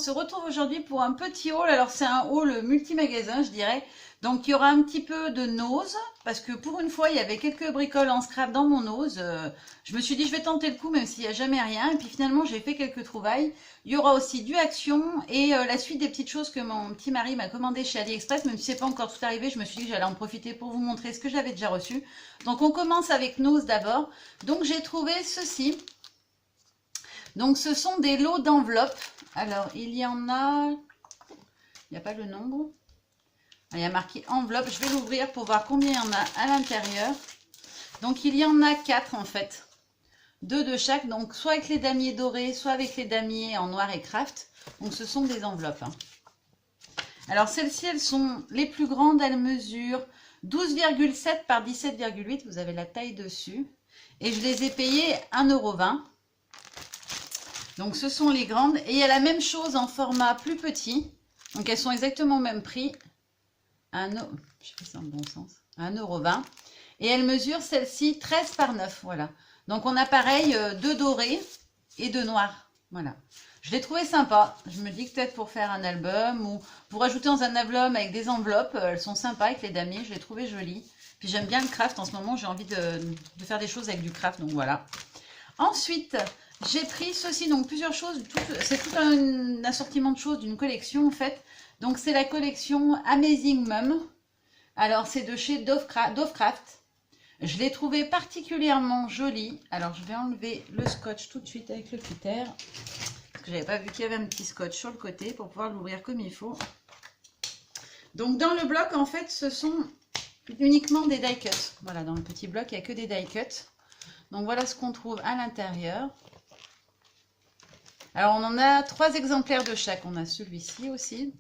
se retrouve aujourd'hui pour un petit haul. Alors c'est un haul multi-magasin, je dirais. Donc il y aura un petit peu de nose, parce que pour une fois il y avait quelques bricoles en scrap dans mon nose. Je me suis dit je vais tenter le coup même s'il n'y a jamais rien. Et puis finalement j'ai fait quelques trouvailles. Il y aura aussi du Action et la suite des petites choses que mon petit mari m'a commandé chez AliExpress. Même si c'est pas encore tout arrivé, je me suis dit que j'allais en profiter pour vous montrer ce que j'avais déjà reçu. Donc on commence avec nose d'abord. Donc j'ai trouvé ceci. Donc ce sont des lots d'enveloppes. Alors il y en a... Il n'y a pas le nombre. Il y a marqué enveloppe. Je vais l'ouvrir pour voir combien il y en a à l'intérieur. Donc il y en a 4 en fait. 2 de chaque. Donc soit avec les damiers dorés, soit avec les damiers en noir et craft. Donc ce sont des enveloppes. Alors celles-ci, elles sont les plus grandes. Elles mesurent 12,7 par 17,8. Vous avez la taille dessus. Et je les ai payées 1,20 €. Donc ce sont les grandes. Et il y a la même chose en format plus petit. Donc elles sont exactement au même prix. Je fais ça dans le bon sens. 1,20 €. Et elles mesurent celle-ci 13 par 9. Voilà. Donc on a pareil 2 dorés et 2 noirs. Voilà. Je l'ai trouvé sympa. Je me dis que peut-être pour faire un album ou pour ajouter dans un album avec des enveloppes. Elles sont sympas avec les damiers. Je les trouvais jolies. Puis j'aime bien le craft. En ce moment, j'ai envie de faire des choses avec du craft. Donc voilà. Ensuite, j'ai pris ceci. Donc plusieurs choses. C'est tout un assortiment de choses d'une collection en fait. Donc c'est la collection Amazing Mum. Alors c'est de chez Dovecraft. Je l'ai trouvé particulièrement jolie. Alors je vais enlever le scotch tout de suite avec le cutter. Parce que j'avais pas vu qu'il y avait un petit scotch sur le côté pour pouvoir l'ouvrir comme il faut. Donc dans le bloc en fait ce sont uniquement des die cuts. Voilà, dans le petit bloc il n'y a que des die cuts. Donc voilà ce qu'on trouve à l'intérieur. Alors on en a 3 exemplaires de chaque. On a celui-ci aussi.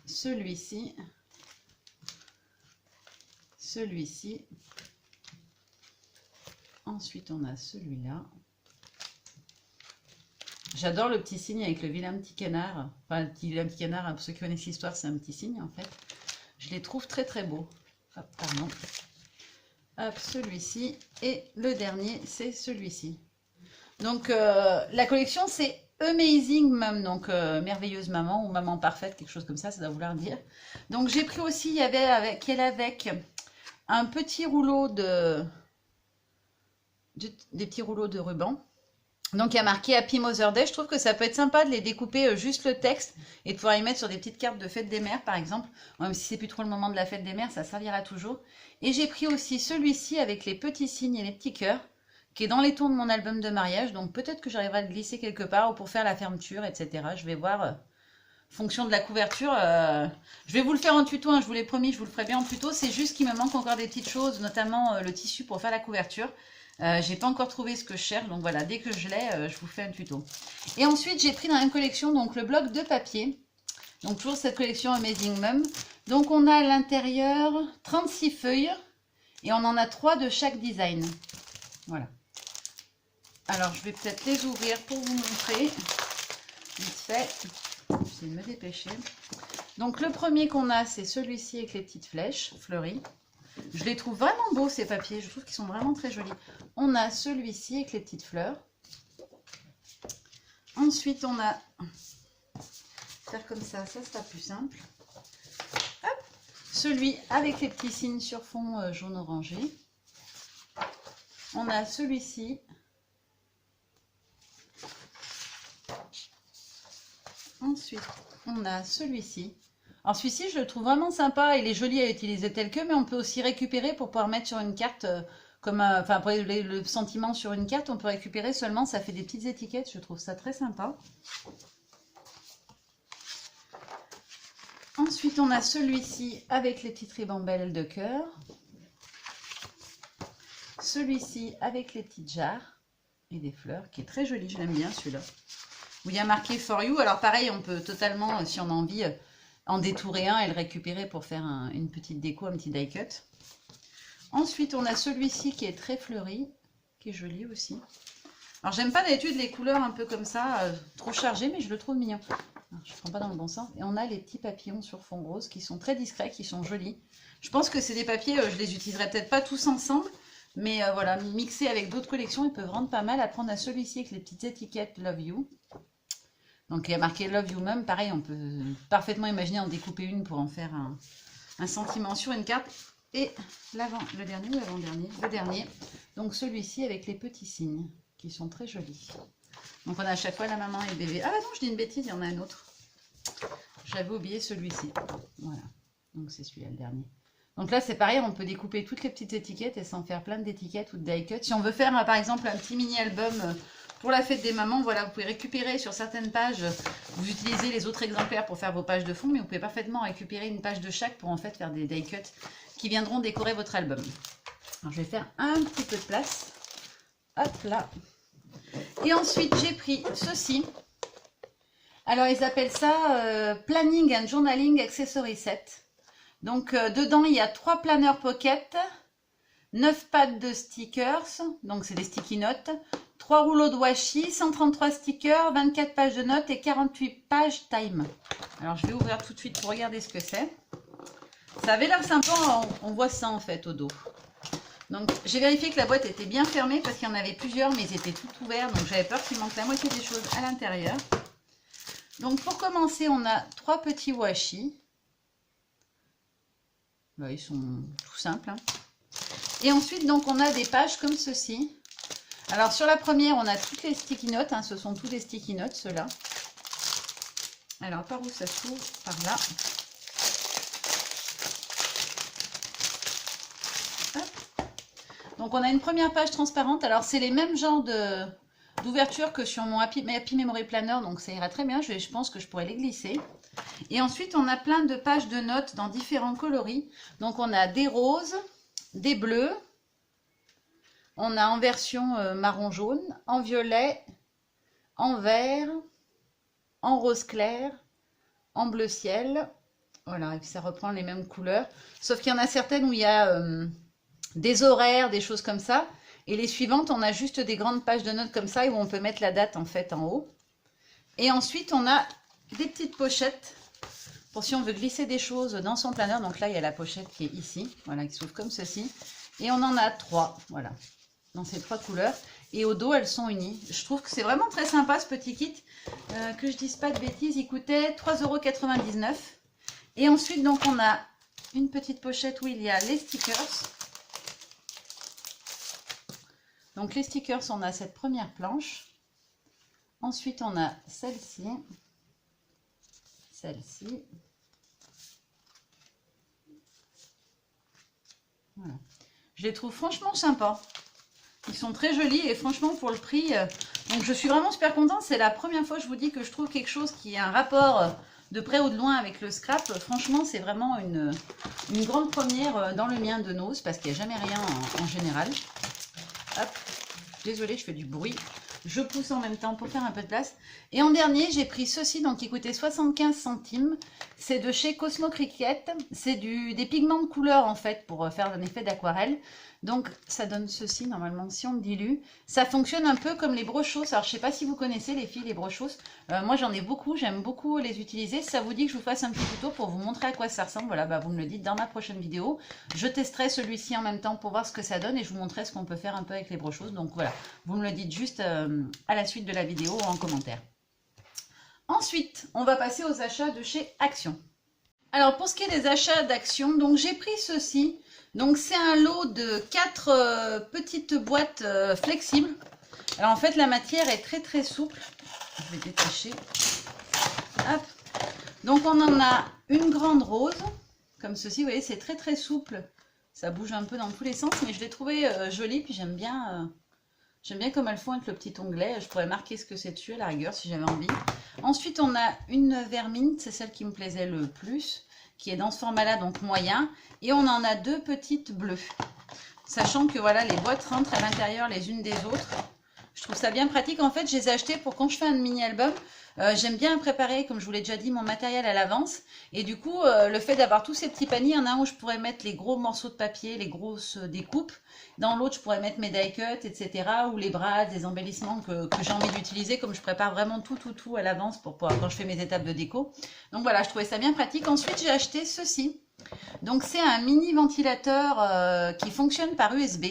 Celui-ci. Celui-ci. Ensuite, on a celui-là. J'adore le petit signe avec le vilain petit canard. Enfin, le vilain petit canard, pour ceux qui connaissent l'histoire, c'est un petit signe en fait. Je les trouve très très beaux. Hop, pardon. Hop, celui-ci. Et le dernier, c'est celui-ci. Donc, la collection, c'est Amazing Mum, donc merveilleuse maman ou maman parfaite, quelque chose comme ça doit vouloir dire. Donc j'ai pris aussi, il y avait avec un petit rouleau des petits rouleaux de ruban. Donc il y a marqué Happy Mother's Day. Je trouve que ça peut être sympa de les découper juste le texte et de pouvoir y mettre sur des petites cartes de fête des mères par exemple. Même si c'est plus trop le moment de la fête des mères, ça servira toujours. Et j'ai pris aussi celui-ci avec les petits signes et les petits cœurs, qui est dans les tons de mon album de mariage. Donc peut-être que j'arriverai à le glisser quelque part ou pour faire la fermeture, etc. Je vais voir, fonction de la couverture. Je vais vous le faire en tuto, hein, je vous l'ai promis, je vous le ferai bien en tuto. C'est juste qu'il me manque encore des petites choses, notamment le tissu pour faire la couverture. J'ai pas encore trouvé ce que je cherche, donc voilà, dès que je l'ai, je vous fais un tuto. Et ensuite, j'ai pris dans la même collection donc le bloc de papier. Donc toujours cette collection Amazing Mum. Donc on a à l'intérieur 36 feuilles et on en a 3 de chaque design. Voilà. Alors, je vais peut-être les ouvrir pour vous montrer. Vite fait. J'essaie de me dépêcher. Donc, le premier qu'on a, c'est celui-ci avec les petites flèches fleuries. Je les trouve vraiment beaux, ces papiers. Je trouve qu'ils sont vraiment très jolis. On a celui-ci avec les petites fleurs. Ensuite, on a... Faire comme ça sera plus simple. Hop. Celui avec les petits signes sur fond jaune-orangé. On a celui-ci. Ensuite, on a celui-ci. Alors celui-ci, je le trouve vraiment sympa. Il est joli à utiliser tel que, mais on peut aussi récupérer pour pouvoir mettre sur une carte, enfin pour le sentiment sur une carte, on peut récupérer seulement, ça fait des petites étiquettes. Je trouve ça très sympa. Ensuite, on a celui-ci avec les petites ribambelles de cœur. Celui-ci avec les petites jarres et des fleurs, qui est très joli, je l'aime bien celui-là. Où il y a marqué For You. Alors pareil, on peut totalement, si on a envie, en détourer un et le récupérer pour faire une petite déco, un petit die cut. Ensuite, on a celui-ci qui est très fleuri, qui est joli aussi. Alors j'aime pas d'habitude les couleurs un peu comme ça, trop chargées, mais je le trouve mignon. Alors, je ne prends pas dans le bon sens. Et on a les petits papillons sur fond rose qui sont très discrets, qui sont jolis. Je pense que c'est des papiers, je les utiliserai peut-être pas tous ensemble, mais voilà, mixés avec d'autres collections, ils peuvent rendre pas mal. À prendre à celui-ci avec les petites étiquettes Love You. Donc il y a marqué Love You Mum, pareil, on peut parfaitement imaginer en découper une pour en faire un sentiment sur une carte. Et le dernier ou l'avant-dernier? Le dernier. Donc celui-ci avec les petits signes qui sont très jolis. Donc on a à chaque fois la maman et le bébé. Ah bah non, je dis une bêtise, il y en a un autre. J'avais oublié celui-ci. Voilà. Donc c'est celui-là le dernier. Donc là c'est pareil, on peut découper toutes les petites étiquettes et s'en faire plein d'étiquettes ou de die cut. Si on veut faire par exemple un petit mini album pour la fête des mamans, voilà, vous pouvez récupérer sur certaines pages, vous utilisez les autres exemplaires pour faire vos pages de fond, mais vous pouvez parfaitement récupérer une page de chaque pour en fait faire des die cuts qui viendront décorer votre album. Alors je vais faire un petit peu de place. Hop là. Et ensuite j'ai pris ceci. Alors ils appellent ça Planning and Journaling Accessory Set. Donc dedans il y a 3 planeurs pocket, 9 pads de stickers, donc c'est des sticky notes, 3 rouleaux de washi, 133 stickers, 24 pages de notes et 48 pages time. Alors je vais ouvrir tout de suite pour regarder ce que c'est. Ça avait l'air sympa, on voit ça en fait au dos. Donc j'ai vérifié que la boîte était bien fermée parce qu'il y en avait plusieurs mais ils étaient tout ouverts. Donc j'avais peur qu'il manque la moitié des choses à l'intérieur. Donc pour commencer on a 3 petits washi. Là, ils sont tout simples. Hein. Et ensuite donc on a des pages comme ceci. Alors sur la première on a toutes les sticky notes. Hein, ce sont tous les sticky notes ceux-là. Alors par où ça s'ouvre? Par là. Donc on a une première page transparente. Alors c'est les mêmes genres d'ouverture que sur mon Happy Memory Planner. Donc ça ira très bien. Je pense que je pourrais les glisser. Et ensuite on a plein de pages de notes dans différents coloris. Donc on a des roses, des bleus. On a en version marron jaune, en violet, en vert, en rose clair, en bleu ciel. Voilà, et puis ça reprend les mêmes couleurs. Sauf qu'il y en a certaines où il y a des horaires, des choses comme ça. Et les suivantes, on a juste des grandes pages de notes comme ça où on peut mettre la date en fait en haut. Et ensuite, on a des petites pochettes pour si on veut glisser des choses dans son planeur. Donc là, il y a la pochette qui est ici, voilà, qui s'ouvre comme ceci. Et on en a 3, voilà, dans ces 3 couleurs. Et au dos, elles sont unies. Je trouve que c'est vraiment très sympa ce petit kit. Que je dise pas de bêtises, il coûtait 3,99 €. Et ensuite, donc, on a une petite pochette où il y a les stickers. Donc les stickers, on a cette première planche. Ensuite, on a celle-ci. Celle-ci. Voilà. Je les trouve franchement sympas. Ils sont très jolis et franchement pour le prix, donc je suis vraiment super contente. C'est la première fois, je vous dis, que je trouve quelque chose qui a un rapport de près ou de loin avec le scrap. Franchement, c'est vraiment une grande première dans le mien de Nose parce qu'il n'y a jamais rien en général. Hop, désolée, je fais du bruit. Je pousse en même temps pour faire un peu de place. Et en dernier, j'ai pris ceci, donc qui coûtait 75 centimes. C'est de chez Cosmo Cricket. C'est des pigments de couleur en fait pour faire un effet d'aquarelle. Donc ça donne ceci normalement si on le dilue. Ça fonctionne un peu comme les brochos. Alors je sais pas si vous connaissez les filles les brochos. Moi j'en ai beaucoup, j'aime beaucoup les utiliser. Si ça vous dit que je vous fasse un petit tuto pour vous montrer à quoi ça ressemble, voilà, bah, vous me le dites dans ma prochaine vidéo. Je testerai celui-ci en même temps pour voir ce que ça donne et je vous montrerai ce qu'on peut faire un peu avec les brochos. Donc voilà, vous me le dites juste à la suite de la vidéo ou en commentaire. Ensuite, on va passer aux achats de chez Action. Alors pour ce qui est des achats d'Action, donc j'ai pris ceci. Donc c'est un lot de 4 petites boîtes flexibles. Alors en fait la matière est très très souple. Je vais détacher. Hop. Donc on en a une grande rose, comme ceci. Vous voyez, c'est très très souple. Ça bouge un peu dans tous les sens, mais je l'ai trouvé jolie. Puis j'aime bien comme elles font avec le petit onglet. Je pourrais marquer ce que c'est dessus à la rigueur si j'avais envie. Ensuite on a une vermine, c'est celle qui me plaisait le plus, qui est dans ce format-là, donc moyen. Et on en a 2 petites bleues. Sachant que voilà, les boîtes rentrent à l'intérieur les unes des autres. Je trouve ça bien pratique. En fait, je les ai achetées pour quand je fais un mini-album. J'aime bien préparer, comme je vous l'ai déjà dit, mon matériel à l'avance. Et du coup, le fait d'avoir tous ces petits paniers, il y en a un où je pourrais mettre les gros morceaux de papier, les grosses découpes. Dans l'autre, je pourrais mettre mes die cuts, etc. Ou les bras, des embellissements que j'ai envie d'utiliser, comme je prépare vraiment tout à l'avance pour pouvoir, quand je fais mes étapes de déco. Donc voilà, je trouvais ça bien pratique. Ensuite, j'ai acheté ceci. Donc c'est un mini ventilateur qui fonctionne par USB.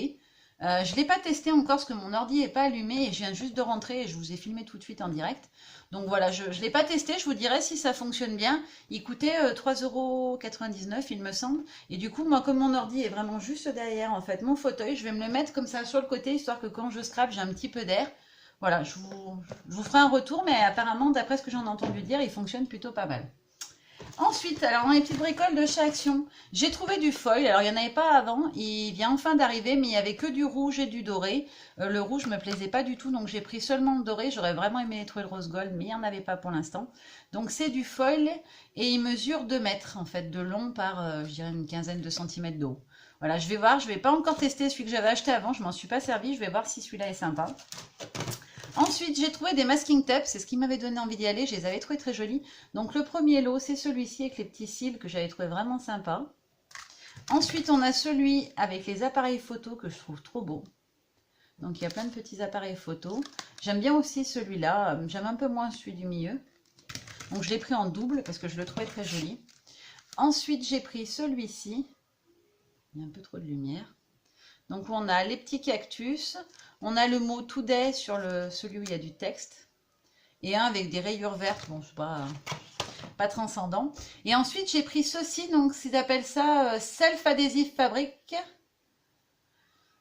Je ne l'ai pas testé encore parce que mon ordi n'est pas allumé et je viens juste de rentrer et je vous ai filmé tout de suite en direct. Donc voilà, je ne l'ai pas testé, je vous dirai si ça fonctionne bien. Il coûtait 3,99 € il me semble. Et du coup, moi comme mon ordi est vraiment juste derrière en fait mon fauteuil, je vais me le mettre comme ça sur le côté histoire que quand je scrape j'ai un petit peu d'air. Voilà, je vous ferai un retour mais apparemment d'après ce que j'en ai entendu dire, il fonctionne plutôt pas mal. Ensuite, alors dans les petites bricoles de chez Action, j'ai trouvé du foil. Alors il n'y en avait pas avant, il vient enfin d'arriver, mais il n'y avait que du rouge et du doré. Le rouge me plaisait pas du tout, donc j'ai pris seulement le doré. J'aurais vraiment aimé trouver le rose gold, mais il n'y en avait pas pour l'instant. Donc c'est du foil et il mesure 2 mètres en fait de long par, je dirais, une quinzaine de centimètres de haut. Voilà, je vais voir, je ne vais pas encore tester celui que j'avais acheté avant, je m'en suis pas servi, je vais voir si celui-là est sympa. Ensuite, j'ai trouvé des masking tapes, c'est ce qui m'avait donné envie d'y aller, je les avais trouvés très jolis. Donc le premier lot, c'est celui-ci avec les petits cils que j'avais trouvé vraiment sympa. Ensuite, on a celui avec les appareils photo que je trouve trop beau. Donc il y a plein de petits appareils photo. J'aime bien aussi celui-là, j'aime un peu moins celui du milieu. Donc je l'ai pris en double parce que je le trouvais très joli. Ensuite, j'ai pris celui-ci. Il y a un peu trop de lumière. Donc on a les petits cactus, on a le mot Today sur celui où il y a du texte, et un avec des rayures vertes, bon c'est pas transcendant. Et ensuite j'ai pris ceci, donc ils appellent ça Self Adhesive Fabric.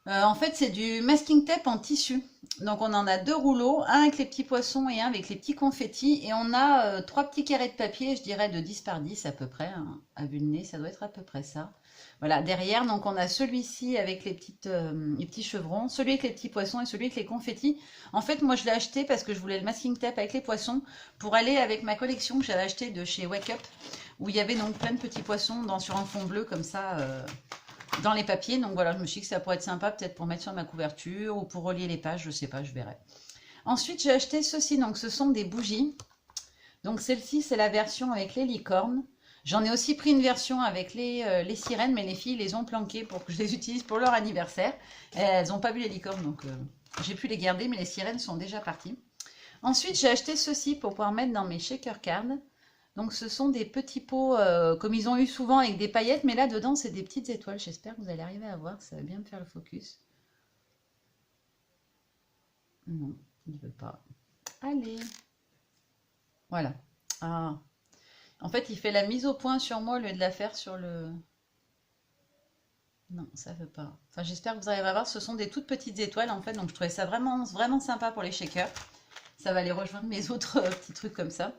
En fait c'est du masking tape en tissu. Donc on en a 2 rouleaux, un avec les petits poissons et un avec les petits confettis. Et on a 3 petits carrés de papier, je dirais de 10 par 10 à peu près, hein. À vue de nez, ça doit être à peu près ça. Voilà, derrière, donc on a celui-ci avec les petits chevrons, celui avec les petits poissons et celui avec les confettis. En fait, moi je l'ai acheté parce que je voulais le masking tape avec les poissons pour aller avec ma collection que j'avais achetée de chez Wake Up, où il y avait donc plein de petits poissons sur un fond bleu comme ça, dans les papiers. Donc voilà, je me suis dit que ça pourrait être sympa peut-être pour mettre sur ma couverture ou pour relier les pages, je sais pas, je verrai. Ensuite, j'ai acheté ceci, donc ce sont des bougies. Donc celle-ci, c'est la version avec les licornes. J'en ai aussi pris une version avec les sirènes, mais les filles les ont planquées pour que je les utilise pour leur anniversaire. Elles n'ont pas vu les licornes, donc j'ai pu les garder, mais les sirènes sont déjà parties. Ensuite, j'ai acheté ceci pour pouvoir mettre dans mes shaker cards. Donc ce sont des petits pots, comme ils ont eu souvent avec des paillettes, mais là dedans c'est des petites étoiles. J'espère que vous allez arriver à voir, ça va bien me faire le focus. Non, il ne veut pas. Allez. Voilà. Ah. En fait, il fait la mise au point sur moi au lieu de la faire sur le... Non, ça veut pas. Enfin, j'espère que vous arriverez à voir. Ce sont des toutes petites étoiles, en fait. Donc, je trouvais ça vraiment, vraiment sympa pour les shakers. Ça va aller rejoindre mes autres petits trucs comme ça.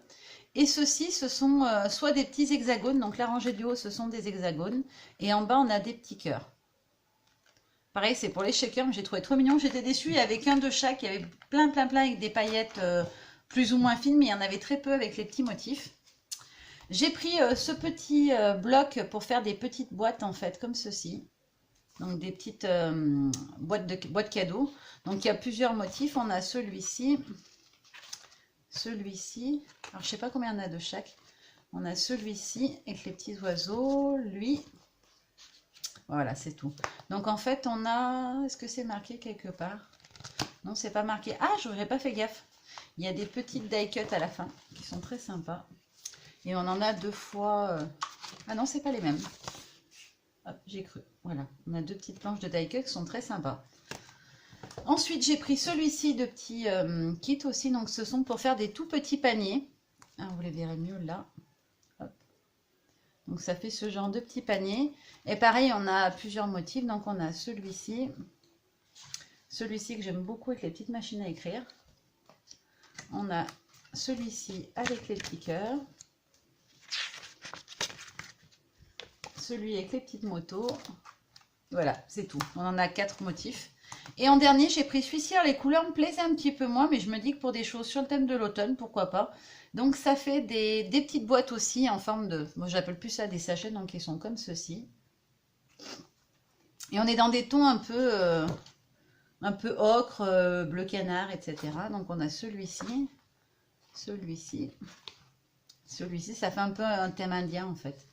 Et ceux-ci, ce sont soit des petits hexagones. Donc, la rangée du haut, ce sont des hexagones. Et en bas, on a des petits cœurs. Pareil, c'est pour les shakers. Mais j'ai trouvé trop mignon. J'étais déçue. Il y avait qu'un de chaque. Il y avait plein avec des paillettes plus ou moins fines. Mais il y en avait très peu avec les petits motifs. J'ai pris ce petit bloc pour faire des petites boîtes en fait, comme ceci. Donc des petites boîtes cadeaux. Donc il y a plusieurs motifs. On a celui-ci. Celui-ci. Alors je sais pas combien on a de chaque. On a celui-ci avec les petits oiseaux. Lui. Voilà, c'est tout. Donc en fait on a... Est-ce que c'est marqué quelque part? Non, c'est pas marqué. Ah, j'aurais pas fait gaffe. Il y a des petites die cut à la fin qui sont très sympas. Et on en a 2 fois... Ah non, c'est pas les mêmes. Hop, j'ai cru. Voilà, on a 2 petites planches de die cut qui sont très sympas. Ensuite, j'ai pris celui-ci de petits kits aussi. Donc, ce sont pour faire des tout petits paniers. Ah, vous les verrez mieux là. Hop. Donc, ça fait ce genre de petits paniers. Et pareil, on a plusieurs motifs. Donc, on a celui-ci. Celui-ci que j'aime beaucoup avec les petites machines à écrire. On a celui-ci avec les petits cœurs. Celui avec les petites motos. Voilà, c'est tout. On en a 4 motifs. Et en dernier, j'ai pris celui-ci. Les couleurs me plaisaient un petit peu moins, mais je me dis que pour des choses sur le thème de l'automne, pourquoi pas. Donc ça fait des petites boîtes aussi en forme de... Moi, j'appelle plus ça des sachets, donc ils sont comme ceci. Et on est dans des tons un peu ocre, bleu canard, etc. Donc on a celui-ci, celui-ci, celui-ci. Ça fait un peu un thème indien en fait.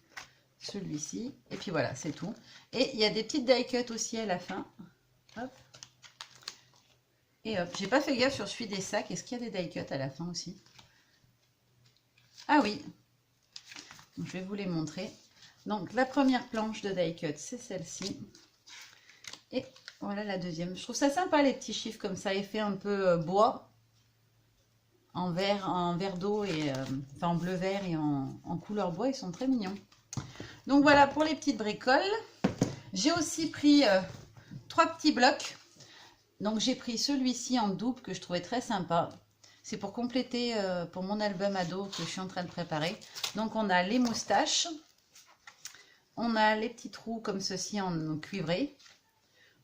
Celui-ci, et puis voilà, c'est tout. Et il y a des petites die cut aussi à la fin. Hop. Et hop, j'ai pas fait gaffe sur celui des sacs. Est-ce qu'il y a des die cut à la fin aussi? Ah oui. Donc, je vais vous les montrer. Donc la première planche de die cut, c'est celle-ci. Et Voilà la deuxième. Je trouve ça sympa les petits chiffres comme ça, effet un peu bois, en verre d'eau et enfin en bleu vert et en couleur bois, ils sont très mignons. Donc voilà pour les petites bricoles. J'ai aussi pris 3 petits blocs. Donc j'ai pris celui-ci en double que je trouvais très sympa. C'est pour compléter pour mon album ado que je suis en train de préparer. Donc on a les moustaches. On a les petits trous comme ceci en cuivré.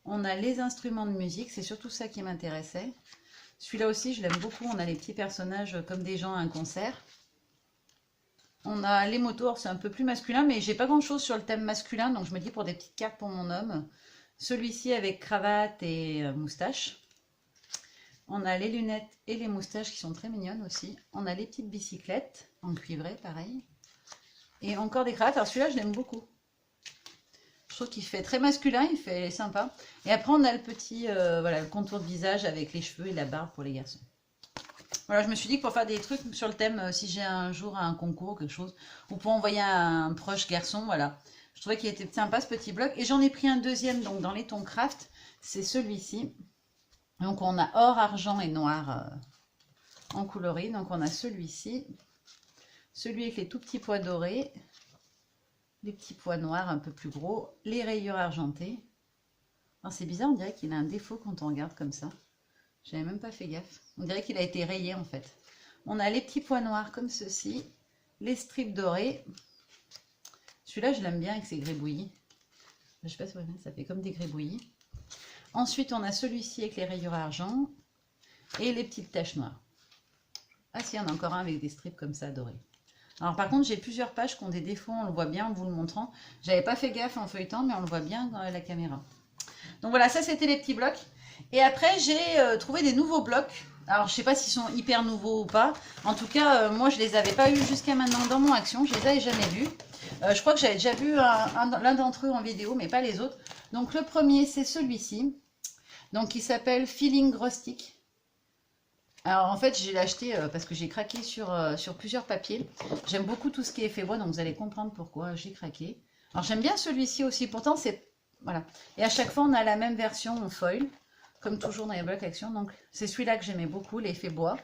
On a les instruments de musique. C'est surtout ça qui m'intéressait. Celui-là aussi, je l'aime beaucoup. On a les petits personnages comme des gens à un concert. On a les motos. C'est un peu plus masculin, mais j'ai pas grand-chose sur le thème masculin. Donc je me dis pour des petites cartes pour mon homme. Celui-ci avec cravate et moustache. On a les lunettes et les moustaches qui sont très mignonnes aussi. On a les petites bicyclettes en cuivré, pareil. Et encore des cravates. Alors celui-là, je l'aime beaucoup. Je trouve qu'il fait très masculin, il fait sympa. Et après, on a le petit voilà, le contour de visage avec les cheveux et la barbe pour les garçons. Voilà, je me suis dit que pour faire des trucs sur le thème, si j'ai un jour un concours ou quelque chose, ou pour envoyer un proche garçon, voilà. Je trouvais qu'il était sympa ce petit bloc. Et j'en ai pris un deuxième donc dans les tons craft. C'est celui-ci. Donc on a or, argent et noir en coloris. Donc on a celui-ci. Celui avec les tout petits pois dorés. Les petits pois noirs un peu plus gros, les rayures argentées. C'est bizarre, on dirait qu'il a un défaut quand on regarde comme ça. J'avais même pas fait gaffe. On dirait qu'il a été rayé en fait. On a les petits pois noirs comme ceci, les strips dorés. Celui-là, je l'aime bien avec ses grébouillis. Je sais pas si vous voyez, ça fait comme des grébouillis. Ensuite, on a celui-ci avec les rayures argent et les petites taches noires. Ah si, il y en a encore un avec des strips comme ça dorés. Alors par contre, j'ai plusieurs pages qui ont des défauts, on le voit bien en vous le montrant. J'avais pas fait gaffe en feuilletant, mais on le voit bien dans la caméra. Donc voilà, ça c'était les petits blocs. Et après, j'ai trouvé des nouveaux blocs. Alors je sais pas s'ils sont hyper nouveaux ou pas. En tout cas, moi je les avais pas eu jusqu'à maintenant dans mon action. Je les avais jamais vus. Je crois que j'avais déjà vu l'un d'entre eux en vidéo, mais pas les autres. Donc le premier, c'est celui-ci. Donc il s'appelle Feeling Rustic. Alors en fait, je l'ai acheté parce que j'ai craqué sur plusieurs papiers. J'aime beaucoup tout ce qui est effet bois, donc vous allez comprendre pourquoi j'ai craqué. Alors j'aime bien celui-ci aussi, pourtant c'est... Voilà. Et à chaque fois, on a la même version en foil, comme toujours dans les blocs action. Donc c'est celui-là que j'aimais beaucoup, l'effet bois.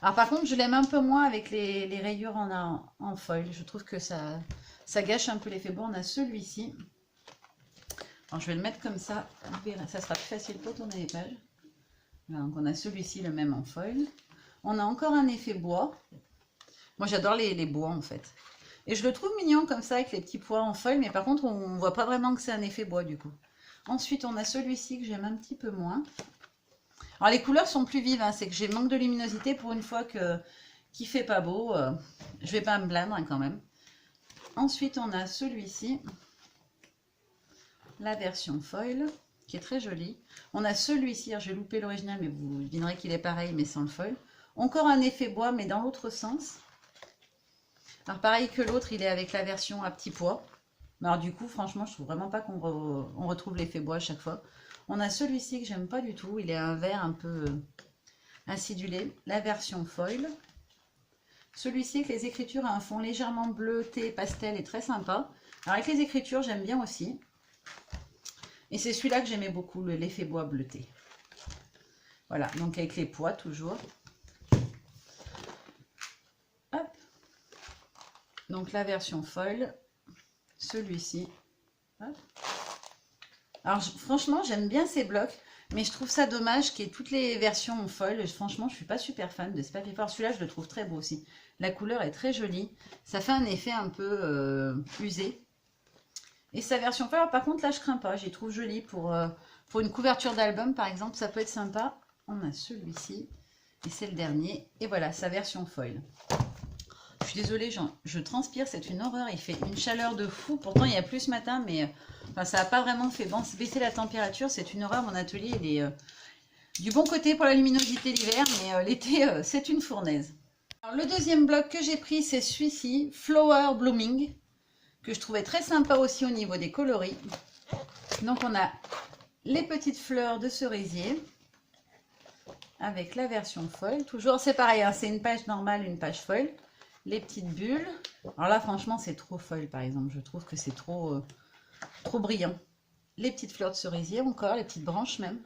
Alors par contre, je l'aime un peu moins avec les rayures en foil. Je trouve que ça gâche un peu l'effet bois. On a celui-ci. Alors je vais le mettre comme ça, ça sera plus facile pour tourner les pages. Donc on a celui-ci, le même en foil. On a encore un effet bois. Moi j'adore les bois en fait. Et je le trouve mignon comme ça avec les petits pois en foil. Mais par contre on ne voit pas vraiment que c'est un effet bois du coup. Ensuite on a celui-ci que j'aime un petit peu moins. Alors les couleurs sont plus vives. Hein, c'est que j'ai manque de luminosité pour une fois qu'il ne fait pas beau. Je vais pas me blâmer hein, quand même. Ensuite on a celui-ci. La version foil. Qui est très joli. On a celui-ci, j'ai loupé l'original, mais vous devinerez qu'il est pareil, mais sans le foil. Encore un effet bois, mais dans l'autre sens. Alors pareil que l'autre, il est avec la version à petits pois. Alors du coup, franchement, je trouve vraiment pas qu'on retrouve l'effet bois à chaque fois. On a celui-ci que j'aime pas du tout. Il est un vert un peu acidulé. La version foil. Celui-ci avec les écritures à un fond légèrement bleuté, pastel, est très sympa. Alors avec les écritures, j'aime bien aussi. Et c'est celui-là que j'aimais beaucoup, l'effet bois bleuté. Voilà, donc avec les pois toujours. Hop. Donc la version foil, celui-ci. Alors franchement, j'aime bien ces blocs, mais je trouve ça dommage qu'il y ait toutes les versions en foil. Franchement, je ne suis pas super fan de ce papier fort. Celui-là, je le trouve très beau aussi. La couleur est très jolie. Ça fait un effet un peu usé. Et sa version foil, par contre, là, je crains pas. J'y trouve joli pour une couverture d'album, par exemple. Ça peut être sympa. On a celui-ci. Et c'est le dernier. Et voilà, sa version foil. Je suis désolée, je transpire. C'est une horreur. Il fait une chaleur de fou. Pourtant, il y a plus ce matin, mais enfin, ça n'a pas vraiment fait baisser la température. C'est une horreur. Mon atelier, il est du bon côté pour la luminosité l'hiver, mais l'été, c'est une fournaise. Alors, le deuxième bloc que j'ai pris, c'est celui-ci. Flower Blooming. Que je trouvais très sympa aussi au niveau des coloris. Donc on a les petites fleurs de cerisier avec la version foil. Toujours c'est pareil, hein, c'est une page normale, une page foil. Les petites bulles. Alors là franchement c'est trop foil par exemple. Je trouve que c'est trop brillant. les petites fleurs de cerisier encore, les petites branches même.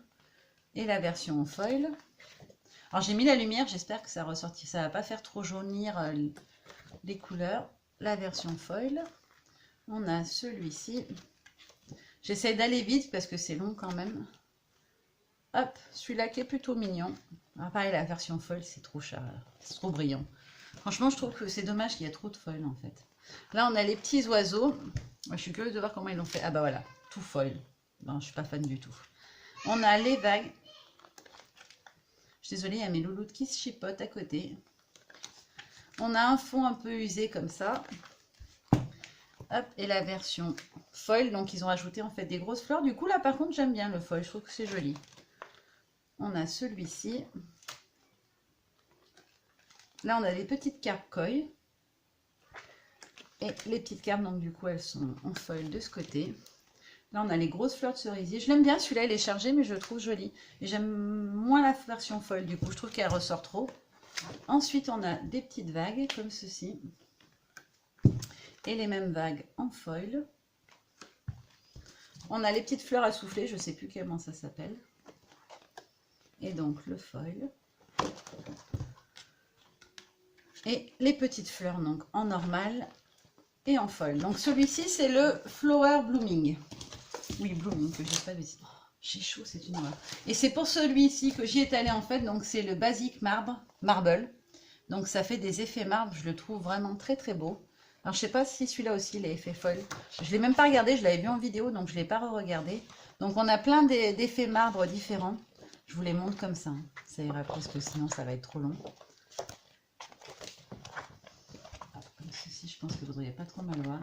Et la version en foil. Alors j'ai mis la lumière, j'espère que ça ressortit, ça va pas faire trop jaunir les couleurs. La version foil. On a celui-ci. J'essaie d'aller vite parce que c'est long quand même. Hop, celui-là qui est plutôt mignon. Ah, pareil, la version foil, c'est trop cher, c'est trop brillant. Franchement, je trouve que c'est dommage qu'il y a trop de foil en fait. Là, on a les petits oiseaux. Moi, je suis curieuse de voir comment ils l'ont fait. Ah bah voilà, tout foil. Non, je suis pas fan du tout. On a les vagues. Je suis désolée, il y a mes louloutes qui se chipotent à côté. On a un fond un peu usé comme ça. Hop, et la version foil. Donc, ils ont ajouté en fait des grosses fleurs. Du coup, là, par contre, j'aime bien le foil. Je trouve que c'est joli. On a celui-ci. Là, on a des petites carpes koi. Et les petites carpes, donc du coup, elles sont en foil de ce côté. Là, on a les grosses fleurs de cerisier. Je l'aime bien, celui-là, il est chargé, mais je le trouve joli. Et j'aime moins la version foil, du coup, je trouve qu'elle ressort trop. Ensuite, on a des petites vagues, comme ceci. Et les mêmes vagues en foil. On a les petites fleurs à souffler, je ne sais plus comment ça s'appelle. Et donc, le foil. Et les petites fleurs, donc, en normal et en foil. Donc, celui-ci, c'est le Flower Blooming. Oui, Blooming, que j'ai pas de... Oh, j'ai chaud, c'est une horreur. Et c'est pour celui-ci que j'y est allée en fait. Donc, c'est le Basic Marble. Donc, ça fait des effets marbre. Je le trouve vraiment très très beau. Alors, je sais pas si celui-là aussi, il est effet foil. Je l'ai même pas regardé, je l'avais vu en vidéo, donc je l'ai pas re-regardé. Donc, on a plein d'effets marbre différents. Je vous les montre comme ça. Ça ira parce que sinon, ça va être trop long. Comme ceci, je pense que vous ne devriez pas trop mal voir.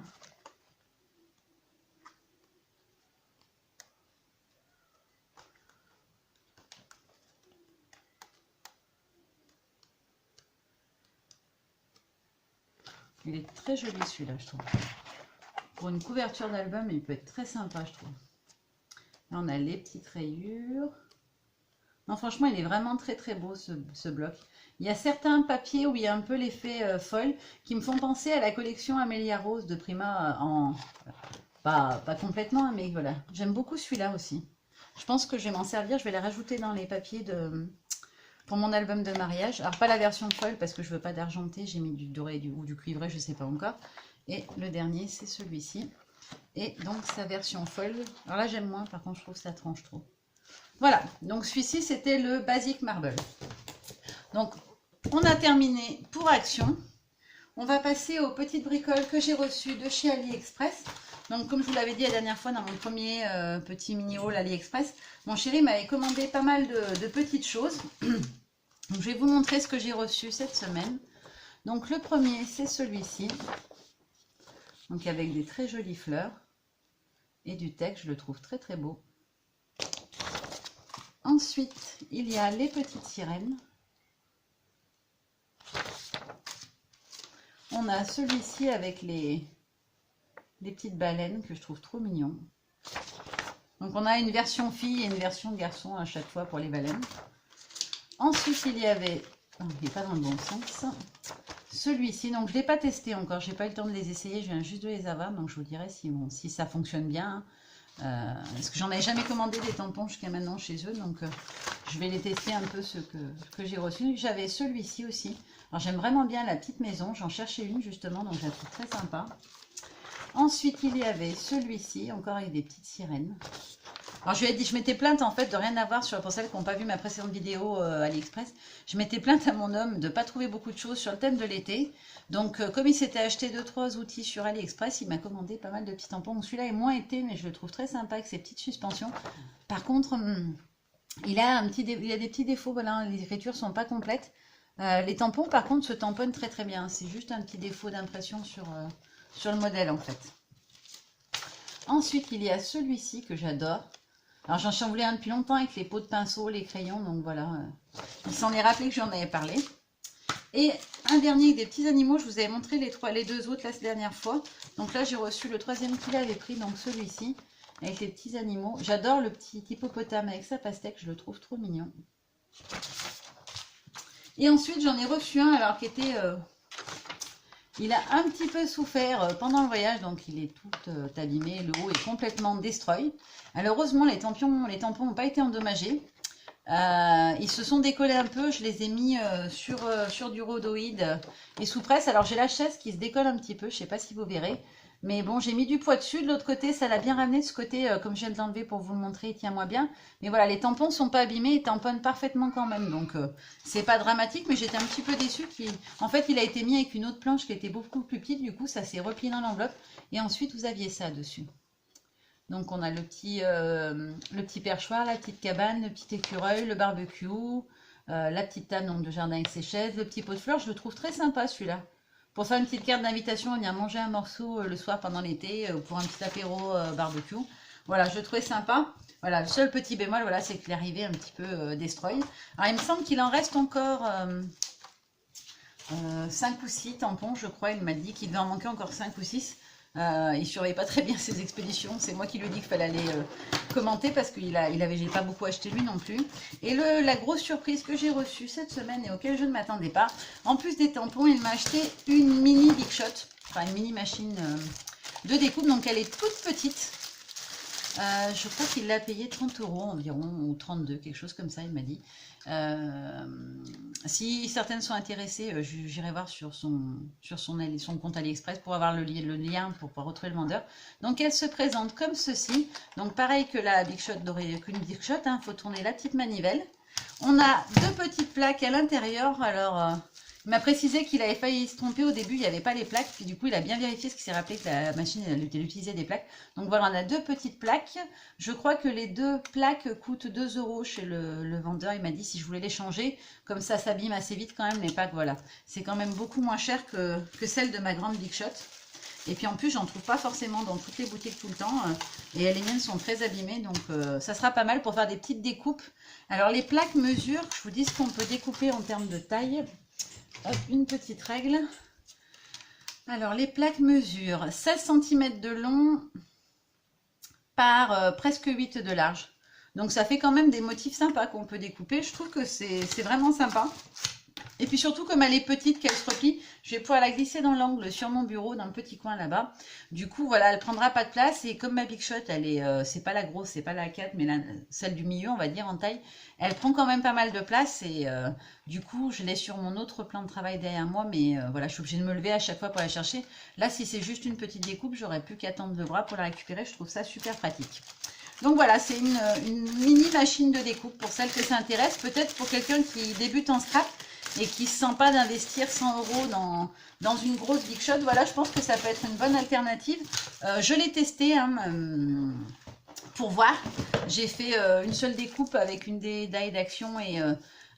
Il est très joli celui-là, je trouve. Pour une couverture d'album, il peut être très sympa, je trouve. Là, on a les petites rayures. Non, franchement, il est vraiment très très beau ce bloc. Il y a certains papiers où il y a un peu l'effet foil qui me font penser à la collection Amelia Rose de Prima en... Pas complètement, mais voilà. J'aime beaucoup celui-là aussi. Je pense que je vais m'en servir. Je vais les rajouter dans les papiers pour mon album de mariage. Alors, pas la version foil parce que je veux pas d'argenté. J'ai mis du doré ou du cuivré, je sais pas encore. Et le dernier, c'est celui-ci. Et donc, sa version foil. Alors là, j'aime moins. Par contre, je trouve que ça tranche trop. Voilà. Donc, celui-ci, c'était le Basic Marble. Donc, on a terminé pour Action. On va passer aux petites bricoles que j'ai reçues de chez AliExpress. Donc, comme je vous l'avais dit la dernière fois dans mon premier petit mini haul AliExpress, mon chéri m'avait commandé pas mal de petites choses. Donc, je vais vous montrer ce que j'ai reçu cette semaine. Donc, le premier, c'est celui-ci. Donc, avec des très jolies fleurs et du texte, je le trouve très très beau. Ensuite, il y a les petites sirènes. On a celui-ci avec les petites baleines que je trouve trop mignon. Donc on a une version fille et une version garçon à chaque fois pour les baleines. Ensuite il y avait, oh, il n'est pas dans le bon sens, celui-ci. Donc je ne l'ai pas testé encore, j'ai pas eu le temps de les essayer, je viens juste de les avoir. Donc je vous dirai si ça fonctionne bien. Parce que j'en avais jamais commandé des tampons jusqu'à maintenant chez eux. Donc je vais les tester un peu ce que j'ai reçu. J'avais celui-ci aussi. Alors j'aime vraiment bien la petite maison, j'en cherchais une justement, donc je la trouve très sympa. Ensuite, il y avait celui-ci, encore avec des petites sirènes. Alors, je lui ai dit, je m'étais plainte en fait de rien avoir pour celles qui n'ont pas vu ma précédente vidéo AliExpress. Je m'étais plainte à mon homme de ne pas trouver beaucoup de choses sur le thème de l'été. Donc, comme il s'était acheté 2-3 outils sur AliExpress, il m'a commandé pas mal de petits tampons. Celui-là est moins été, mais je le trouve très sympa avec ses petites suspensions. Par contre, il a des petits défauts. Voilà, les écritures ne sont pas complètes. Les tampons, par contre, se tamponnent très très bien. C'est juste un petit défaut d'impression sur le modèle en fait. Ensuite, il y a celui-ci que j'adore. Alors, j'en voulais un depuis longtemps avec les pots de pinceau, les crayons. Donc voilà, il s'en est rappelé que j'en avais parlé. Et un dernier avec des petits animaux. Je vous avais montré les deux autres la dernière fois. Donc là, j'ai reçu le troisième qu'il avait pris. Donc celui-ci avec les petits animaux. J'adore le petit hippopotame avec sa pastèque. Je le trouve trop mignon. Et ensuite, j'en ai reçu un alors qui était... Il a un petit peu souffert pendant le voyage, donc il est tout abîmé. Le haut est complètement destroy. Alors heureusement, les tampons n'ont pas été endommagés. Ils se sont décollés un peu, je les ai mis sur du rhodoïde et sous presse. Alors j'ai la chaise qui se décolle un petit peu, je sais pas si vous verrez. Mais bon, j'ai mis du poids dessus. De l'autre côté, ça l'a bien ramené. De ce côté, comme je viens de l'enlever pour vous le montrer, il tient moins bien. Mais voilà, les tampons sont pas abîmés, ils tamponnent parfaitement quand même. Donc, c'est pas dramatique, mais j'étais un petit peu déçue. En fait, il a été mis avec une autre planche qui était beaucoup plus petite. Du coup, ça s'est replié dans l'enveloppe. Et ensuite, vous aviez ça dessus. Donc, on a le petit perchoir, la petite cabane, le petit écureuil, le barbecue, la petite table donc, de jardin avec ses chaises, le petit pot de fleurs. Je le trouve très sympa, celui-là. Pour faire une petite carte d'invitation, on vient manger un morceau le soir pendant l'été pour un petit apéro barbecue. Voilà, je le trouvais sympa. Voilà, le seul petit bémol, voilà, c'est qu'il est arrivé un petit peu destroy. Alors, il me semble qu'il en reste encore 5 ou 6 tampons, je crois. Il m'a dit qu'il devait en manquer encore 5 ou 6. Il ne surveille pas très bien ses expéditions. C'est moi qui lui ai dit qu'il fallait aller commenter parce qu'il j'ai pas beaucoup acheté lui non plus. Et la grosse surprise que j'ai reçue cette semaine et auquel je ne m'attendais pas, en plus des tampons, il m'a acheté une mini Big Shot, enfin une mini machine de découpe. Donc elle est toute petite. Je crois qu'il l'a payé 30 € environ, ou 32, quelque chose comme ça, il m'a dit. Si certaines sont intéressées, j'irai voir sur son compte AliExpress pour avoir le lien pour pouvoir retrouver le vendeur. Donc elle se présente comme ceci. Donc pareil que la Big Shot qu'une Big Shot, il faut tourner la petite manivelle. On a deux petites plaques à l'intérieur. Alors, il m'a précisé qu'il avait failli se tromper au début, il n'y avait pas les plaques. Puis du coup, il a bien vérifié ce qu'il s'est rappelé que la machine, elle utilisait des plaques. Donc voilà, on a deux petites plaques. Je crois que les deux plaques coûtent 2 € chez le vendeur. Il m'a dit si je voulais les changer, comme ça s'abîme assez vite quand même les plaques. Voilà, c'est quand même beaucoup moins cher que celle de ma grande Big Shot. Et puis en plus, j'en trouve pas forcément dans toutes les boutiques tout le temps. Et les miennes sont très abîmées, donc ça sera pas mal pour faire des petites découpes. Alors les plaques mesurent, je vous dis ce qu'on peut découper en termes de taille. Hop, une petite règle. Alors les plaques mesurent 16 cm de long par presque 8 de large. Donc ça fait quand même des motifs sympas qu'on peut découper. Je trouve que c'est vraiment sympa. Et puis surtout, comme elle est petite, qu'elle se replie, je vais pouvoir la glisser dans l'angle sur mon bureau, dans le petit coin là-bas. Du coup, voilà, elle prendra pas de place. Et comme ma Big Shot, elle est, c'est pas la grosse, c'est pas la 4, mais celle du milieu, on va dire, en taille, elle prend quand même pas mal de place. Et du coup, je l'ai sur mon autre plan de travail derrière moi. Mais voilà, je suis obligée de me lever à chaque fois pour la chercher. Là, si c'est juste une petite découpe, j'aurais plus qu'à tendre le bras pour la récupérer. Je trouve ça super pratique. Donc voilà, c'est une mini machine de découpe pour celles que ça intéresse. Peut-être pour quelqu'un qui débute en scrap et qui ne se sent pas d'investir 100 € dans une grosse Big Shot. Voilà, je pense que ça peut être une bonne alternative. Je l'ai testé pour voir. J'ai fait une seule découpe avec une die d'action et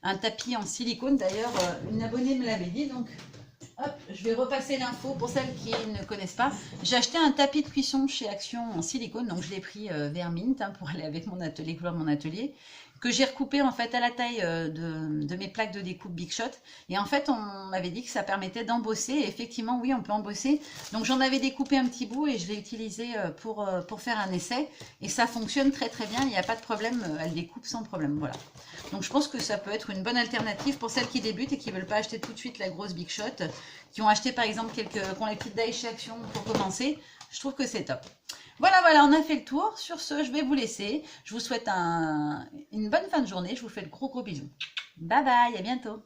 un tapis en silicone. D'ailleurs, une abonnée me l'avait dit, donc hop, je vais repasser l'info pour celles qui ne connaissent pas. J'ai acheté un tapis de cuisson chez Action en silicone, donc je l'ai pris vers Mint pour aller avec mon atelier, couleur mon atelier, que j'ai recoupé en fait à la taille de mes plaques de découpe Big Shot. Et en fait, on m'avait dit que ça permettait d'embosser. Et effectivement, oui, on peut embosser. Donc j'en avais découpé un petit bout et je l'ai utilisé pour faire un essai. Et ça fonctionne très très bien, il n'y a pas de problème, elle découpe sans problème. Voilà. Donc je pense que ça peut être une bonne alternative pour celles qui débutent et qui ne veulent pas acheter tout de suite la grosse Big Shot, qui ont acheté par exemple qui ont les petites die chez Action pour commencer. Je trouve que c'est top. Voilà, on a fait le tour. Sur ce, je vais vous laisser. Je vous souhaite une bonne fin de journée. Je vous fais de gros bisous. Bye bye, à bientôt.